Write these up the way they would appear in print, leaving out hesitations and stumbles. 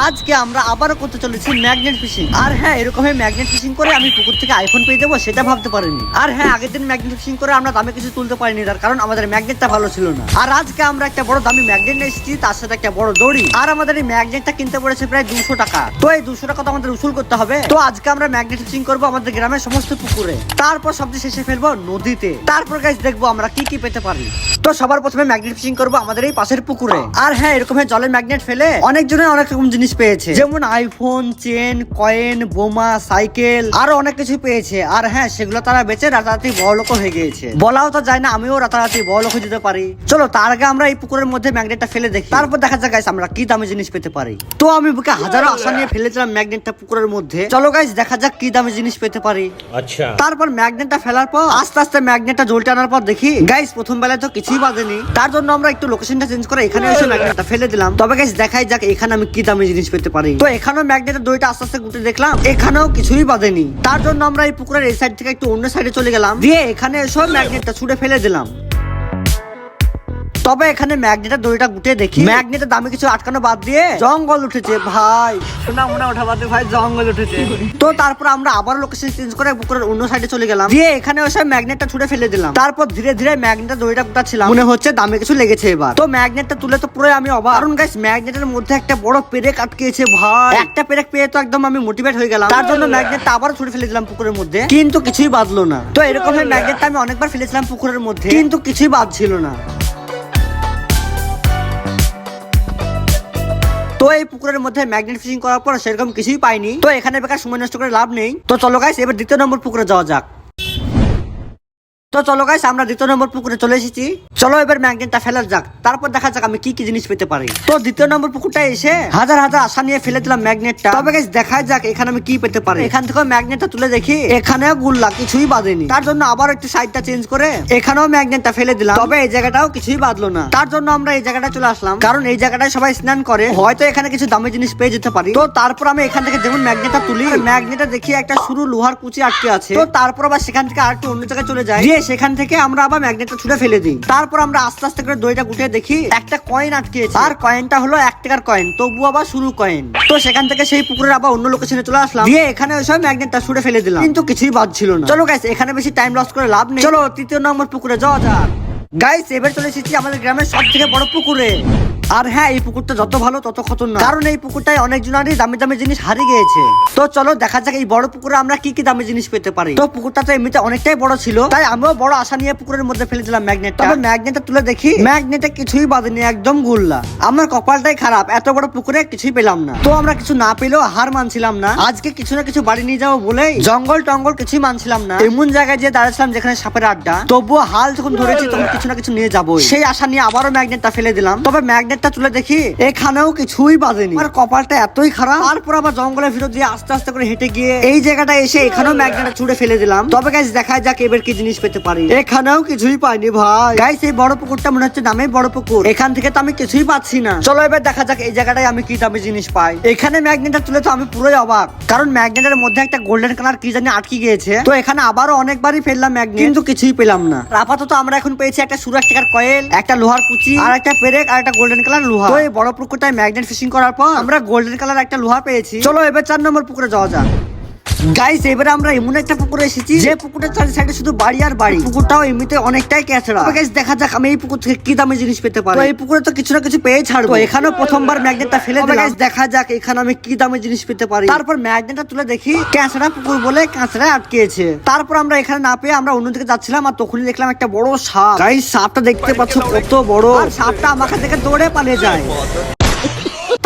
আজকে আমরা আবারও করতে চলেছি ম্যাগনেট ফিশিং। আর হ্যাঁ, এরকমই ম্যাগনেট ফিশিং করে আমি পুকুর থেকে আইফোন পেয়ে যাবো সেটা ভাবতে পারিনি। আর হ্যাঁ, আগের দিন ম্যাগনেট ফিশিং করে আমরা দামে কিছু তুলতে পারিনি, তার কারণ আমাদের ম্যাগনেটটা ভালো ছিল না। আর আজকে আমরা একটা বড় দামি ম্যাগনেট নিয়ে এসেছি, তার সাথে একটা বড় দড়ি। আর আমাদের এই ম্যাগনেটটা কিনতে পড়েছে প্রায় 200 টাকা। তো এই 200 টাকা তো আমাদের উসুল করতে হবে। তো আজকে আমরা ম্যাগনেট ফিশিং করবো আমাদের গ্রামের সমস্ত পুকুরে, তারপর সবচেয়ে শেষে ফেলবো নদীতে। তারপর গাইস দেখবো আমরা কি কি পেতে পারি। তো সবার প্রথমে ম্যাগনেট ফিশিং করবো আমাদের এই পাশের পুকুরে। আর হ্যাঁ, এরকম জলে ম্যাগনেট ফেলে অনেকজনের অনেক রকম জিনিস পেয়েছে, যেমন আইফোন, চেন, কয়েন, বোমা, সাইকেল, আরো অনেক কিছু পেয়েছে। আর হ্যাঁ, সেগুলো তারা বেচে রাতারাতি বড়লোক হয়ে গিয়েছে। বলাও তো যায় না আমিও রাতারাতি বড়লোক হয়ে যেতে পারি। চলো তার আগে আমরা এই পুকুরের মধ্যে ম্যাগনেটটা ফেলে দেখি, তারপর দেখা যাক গাইস আমরা কি দামি জিনিস পেতে পারি। তো আমি বুকে হাজারো আশা নিয়ে ফেলেছিলাম ম্যাগনেটটা পুকুরের মধ্যে। চলো গাইস দেখা যাক কি দামি জিনিস পেতে পারি। আচ্ছা, তারপর ম্যাগনেটটা ফেলার পর আস্তে আস্তে ম্যাগনেটটা জ্বলতে আনার পর দেখি গাইস প্রথম বেলায় তো কিছুই বাজেনি। তার জন্য আমরা একটু লোকেশনটা চেঞ্জ করে এখানে এসে ম্যাগনেটটা ফেলে দিলাম। তবে গাইস দেখাই যাক এখানে আমি কি দামি জিনিস পেতে পারি। তো এখানেও ম্যাগনেটের দড়িটা আস্তে আস্তে গুটে দেখলাম এখানেও কিছুই বাজেনি। তার জন্য আমরা এই পুকুরের এই সাইড থেকে একটু অন্য সাইডে চলে গেলাম, দিয়ে এখানে এসে ম্যাগনেটটা ছুঁড়ে ফেলে দিলাম। তবে এখানে ম্যাগনেটের দড়িটা গুটে দেখি ম্যাগনেটের দামে কিছু আটকানো বাদ দিয়ে জঙ্গল উঠেছে ভাই। শোনা মনে ওঠা বাদে ভাই জঙ্গল উঠেছে। তো তারপর আমরা আবার লোকেশন চেঞ্জ করে পুকুরের অন্য সাইডে চলে গেলাম, দিয়ে এখানে এসে ম্যাগনেটটা ছুঁড়ে ফেলে দিলাম। তারপর ধীরে ধীরে ম্যাগনেটের দড়িটা গুটাচ্ছিলাম, মনে হচ্ছে দামে কিছু লেগেছে এবার। তো ম্যাগনেটটা তুলে তো পুরো আমি অবাক, কারণ গাইস ম্যাগনেটের মধ্যে একটা বড় পেরেক আটকেছে ভাই। একটা পেরেক পেয়ে তো একদম আমি মোটিভেট হয়ে গেলাম। তার জন্য ম্যাগনেটটা আবার ছুঁড়ে ফেলে দিলাম পুকুরের মধ্যে, কিন্তু কিছুই বাজলো না। তো এরকম ম্যাগনেটটা আমি অনেকবার ফেলেছিলাম পুকুরের মধ্যে, কিন্তু কিছুই বাজছিল না। তো এই পুকুরের মধ্যে ম্যাগনেট ফিশিং করার পর সেরকম কিছুই পাইনি। তো এখানে বেকার সময় নষ্ট করে লাভ নেই। তো চলো গাইস এবার দ্বিতীয় নম্বর পুকুরে যাওয়া যাক। তো চলো গাইস আমরা দ্বিতীয় নম্বর পুকুরে চলে এসেছি। চলো এবার ম্যাগনেটটা ফেলা যাক, তারপর দেখা যাক আমি কি কি জিনিস পেতে পারি। তো দ্বিতীয় নম্বর পুকুরটা এসে হাজার হাজার আশা নিয়ে ফেলে দিলাম ম্যাগনেটটা। তবে গাইস দেখা যাক এখানে আমি কি পেতে পারি। এখান থেকে ম্যাগনেটটা তুলে দেখি এখানেও গুল্লা কিছুই বাঁধেনি। তার জন্য আবার একটু সাইডটা চেঞ্জ করে এখানেও ম্যাগনেটটা ফেলে দিলাম। তবে এই জায়গাটাও কিছুই বাঁধলো না। তার জন্য আমরা এই জায়গাটা চলে আসলাম, কারণ এই জায়গাটায় সবাই স্নান করে, হয়তো এখানে কিছু দামি জিনিস পেয়ে যেতে পারি। তো তারপর আমি এখান থেকে যেমন ম্যাগনেটটা তুলি, ম্যাগনেটটা দেখি একটা সরু লোহার কুচি আটকে আছে। তো তারপর আবার সেখান থেকে আর একটু অন্য জায়গায় চলে যাই, দিয়ে সেখান থেকে আমরা আবার ম্যাগনেটটা ছুঁড়ে ফেলে দিই। তারপর আমরা আস্তে আস্তে করে দড়িটা গুটে দেখি একটা কয়েন আটকেছে, আর কয়েনটা হলো 1 টাকার কয়েন, তবু আবার শুরু কয়েন। তো সেখান থেকে সেই পুকুরের আবার অন্য লোকেশনে চলে আসলাম, দিয়ে এখানে এসে ম্যাগনেটটা ছুঁড়ে ফেলে দিলাম, কিন্তু কিছুই বাজছিল না। চলো গাইস এখানে বেশি টাইম লস করে লাভ নেই, চলো তৃতীয় নম্বর পুকুরে যাওয়া যাক। গাইস এবার চলে এসেছি আমাদের গ্রামের সব থেকে বড় পুকুরে। আর হ্যাঁ, এই পুকুরটা যত ভালো তত খতরনাক, কারণ এই পুকুরটায় অনেক জনারই দামি দামি জিনিস হারিয়ে গিয়েছে। তো চলো দেখা যাক এই বড় পুকুরে আমরা কি কি দামি জিনিস পেতে পারি। তো পুকুরটা তো এমনিতে অনেকটাই বড় ছিল, তাই আমিও বড় আশা নিয়ে পুকুরের মধ্যে ফেলে দিলাম ম্যাগনেটটা। তবে ম্যাগনেটটা তুলে দেখি ম্যাগনেটে কিছুই বাঁধেনি, একদম গুল্লা। আমার কপালটাই খারাপ, এত বড় পুকুরে কিছুই পেলাম না। তো আমরা কিছু না পেলেও হার মানছিলাম না, আজকে কিছু না কিছু বাড়ি নিয়ে যাবো বলেই জঙ্গল টঙ্গল কিছুই মানছিলাম না। এমন জায়গায় যে দাঁড়াচ্ছিলাম যেখানে সাপের আড্ডা, তবুও হাল যখন ধরেছি তখন কিছু না কিছু নিয়ে যাবো, সেই আশা নিয়ে আবারও ম্যাগনেটটা ফেলে দিলাম। তবে ম্যাগনেটটা তুলে দেখি এখানেও কিছুই বাজেনি। আমার কপালটা এতই খারাপ। তারপর আবার জঙ্গলের ভিতর দিয়ে আস্তে আস্তে করে হেঁটে গিয়ে এই জায়গাটা এসে এখানেও ম্যাগনেটটা ছুঁড়ে ফেলে দিলাম। তবে গাইস দেখা যাক এবার কি জিনিস পেতে পারি। এখানেও কিছুই পাইনি ভাই। গাইস এই বড় পুকুরটা মনে হচ্ছে নামে বড় পুকুর, এখান থেকে তো আমি কিছুই পাচ্ছি না। চলো এবার দেখা যাক এই জায়গাটায় আমি কি দামি জিনিস পাই। এখানে ম্যাগনেটটা তুলে তো আমি পুরোই অবাক, কারণ ম্যাগনেটের মধ্যে একটা গোল্ডেন কালার কি জানি আটকে গিয়েছে। তো এখানে আবারও অনেকবারই ফেললাম ম্যাগনেট, কিন্তু কিছুই পেলাম না। আপাতত আমরা এখন পেয়েছি একটা শুরু 1 টাকার কয়েল, একটা লোহার কুচি, আর একটা পেরেক, আর একটা গোল্ডেন কালার লোহা। তো এই বড় পুকুরটায় ম্যাগনেট ফিশিং করার পর আমরা গোল্ডেন কালার একটা লোহা পেয়েছি। চলো এবার 4 নম্বর পুকুরে যাওয়া যাক। গাইস এবারে আমরা এমন একটা পুকুরে এসেছি যে পুকুরের চারি সাইডে শুধু বাড়ি আর বাড়ি। পুকুরটাও এমনিতে অনেকটাই ক্যাচড়া। গাইস দেখা যাক আমি এই পুকুর থেকে কি দামি জিনিস পেতে পারি। তো এই পুকুরে তো কিছু না কিছু পেয়ে ছাড়বো। এখানেও প্রথমবার ম্যাগনেটটা ফেলে দিলাম। গাইস দেখা যাক এখানে আমি কি দামি জিনিস পেতে পারি। তারপর ম্যাগনেটটা তুলে দেখি ক্যাচড়া পুকুর বলে কাঁচড়ায় আটকেছে। তারপর আমরা এখানে না পেয়ে আমরা অন্যদিকে যাচ্ছিলাম, আর তখনই দেখলাম একটা বড় সাপ। গাইস সাপটা দেখতে পাচ্ছ কত বড়, আর সাপটা আমাকে দেখে দৌড়ে পালিয়ে যায়।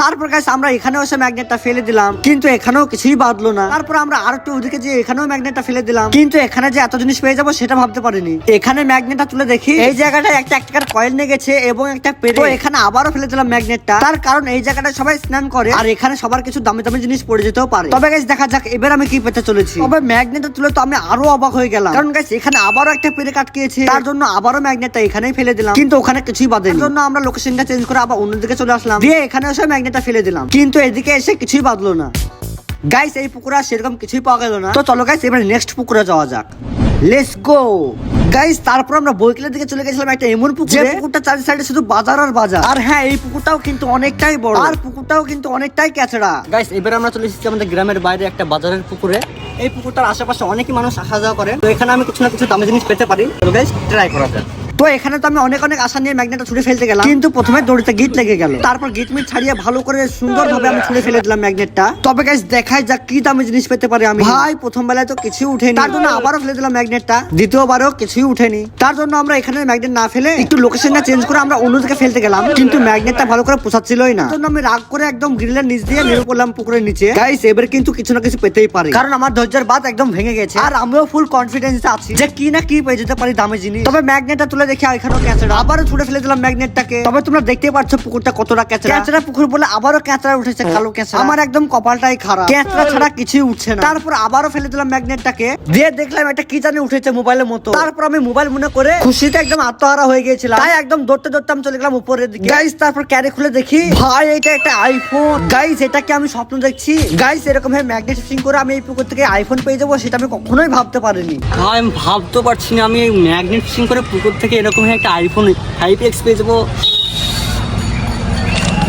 তারপর গাইস আমরা এখানেও এসে ম্যাগনেটটা ফেলে দিলাম, কিন্তু এখানেও কিছুই বাঁধলো না। তারপর আমরা আর একটু ওদিকে যে এখানেও ম্যাগনেটটা ফেলে দিলাম, কিন্তু এখানে যে এত জিনিস পেয়ে যাবো সেটা ভাবতে পারিনি। এখানে ম্যাগনেটটা তুলে দেখি এই জায়গাটায় একটা 1 টাকার কয়েন নিয়ে গেছে এবং একটা পেরে। তো এখানে আবারও ফেলে দিলাম ম্যাগনেটটা, তার কারণ এই জায়গাটায় সবাই স্নান করে, আর এখানে সবার কিছু দামি দামি জিনিস পড়ে যেতেও পারে। তবে গাইস দেখা যাক এবার আমি কি পেতে চলেছি। তবে ম্যাগনেটটা তুলে তো আমি আরো অবাক হয়ে গেলাম, কারণ গাইস এখানে আবারও একটা পেরে আটকেছে। তার জন্য আবারও ম্যাগনেটটা এখানেই ফেলে দিলাম, কিন্তু ওখানে কিছুই বাঁধেনি। তার জন্য আমরা লোকেশনটা চেঞ্জ করে আবার অন্যদিকে চলে আসলাম, দিয়ে এখানে এসে ম্যাগনেটটা ফেলে দিলাম, কিন্তু এদিকে এসে কিছুই বাঁধলো না। গাইস এই পুকুরে সেরকম কিছুই পাওয়া গেল না। তো চলো গাইস এবার নেক্সট পুকুরে যাওয়া যাক। Let's go. গাইস তারপর আমরা বৈকালের দিকে চলে গেছিলাম একটা এমন পুকুর, যে পুকুরটা চারি সাইডে শুধু বাজার আর বাজার। আর হ্যাঁ, এই পুকুরটাও কিন্তু অনেকটাই বড়, আর পুকুরটাও কিন্তু অনেকটাই ক্যাচড়া। গাইস এবার আমরা চলে এসেছি আমাদের গ্রামের বাইরে একটা বাজারের পুকুরে। এই পুকুরটার আশেপাশে অনেকই মানুষ আসা যাওয়া করে, তো এখানে আমি কিছু না কিছু দামি জিনিস পেতে পারি। তো গাইস ট্রাই করা যাক। তো এখানে তো আমি অনেক আশা নিয়ে ম্যাগনেটটা ছুড়ে ফেলতে গেলাম, কিন্তু প্রথমে দড়িতে গিট লেগে গেল। তারপর গিট মিট ছাড়িয়ে ভালো করে সুন্দর ভাবে আমি ছুড়ে ফেলে দিলাম ম্যাগনেটটা। তবে গাইস দেখাই যাক কি দামি জিনিস পেতে পারি আমি। ভাই প্রথম বেলায় তো কিছুই উঠেনি, তার জন্য আবারও ফেলে দিলাম ম্যাগনেটটা। দ্বিতীয়বারও কিছুই উঠেনি, তার জন্য আমরা এখানে ম্যাগনেট না ফেলে একটু লোকেশনটা চেঞ্জ করে আমরা অন্যদিকে ফেলতে গেলাম, কিন্তু ম্যাগনেটটা ভালো করে পোষাচ্ছিলই না। তার জন্য আমি রাগ করে একদম গ্রিলের নিচ দিয়ে নেমে পড়লাম পুকুরের নিচে। গাইস এবার কিন্তু কিছু না কিছু পেতেই পারি, কারণ আমার ধৈর্যের বাঁধ একদম ভেঙে গেছে, আর আমিও ফুল কনফিডেন্স আছি যে কি না কি পেয়ে যেতে পারি দামি জিনিস। তবে ম্যাগনেটটা তুলে দেখি এখানেও ক্যাচড়া, আবারও ছুড়ে ফেলে দিলাম ম্যাগনেটটাকে। তবে তোমরা দেখতেই পাচ্ছ পুকুরটা কতটা ক্যাচড়া পুকুর বলে আবারও ক্যাচড়া উঠেছে, কালো ক্যাচড়া। আমার একদম কপালটাই খারাপ, ক্যাচড়া ছাড়া কিছুই উঠছে না। তারপর আবারও ফেলে দিলাম ম্যাগনেটটাকে, দিয়ে দেখলাম একটা কি জানি উঠেছে মোবাইলের মতো। তারপর আমি মোবাইল মনে করে খুশিতে একদম আত্মহারা হয়ে গিয়েছিলাম, তাই একদম দৌড়তে আমি চলে গেলাম উপরের দিকে। গাইস তারপর ক্যারে খুলে দেখি ভাই এটা একটা আইফোন। গাইস এটা কি আমি স্বপ্ন দেখছি? গাইস এরকম ভাবে ম্যাগনেট ফিশিং করে আমি এই পুকুর থেকে আইফোন পেয়ে যাবো, সেটা আমি কখনোই ভাবতে পারিনি। ভাই আমি ভাবতে পারছি না আমি ম্যাগনেট ফিশিং করে পুকুর থেকে এরকম একটা আইফোন 5X পেয়ে যাবো।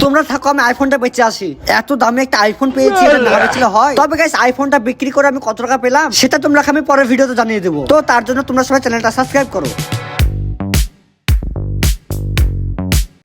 তোমরা থাকো, আমি আইফোনটা বেঁচে আসি। এত দামি একটা আইফোন পেয়েছি, এটা না বেচলে হয়? তবে গাইস আইফোনটা বিক্রি করে আমি কত টাকা পেলাম সেটা তোমরা আমি পরের ভিডিওতে জানিয়ে দেবো। তো তার জন্য তোমরা সবাই চ্যানেলটা সাবস্ক্রাইব করো।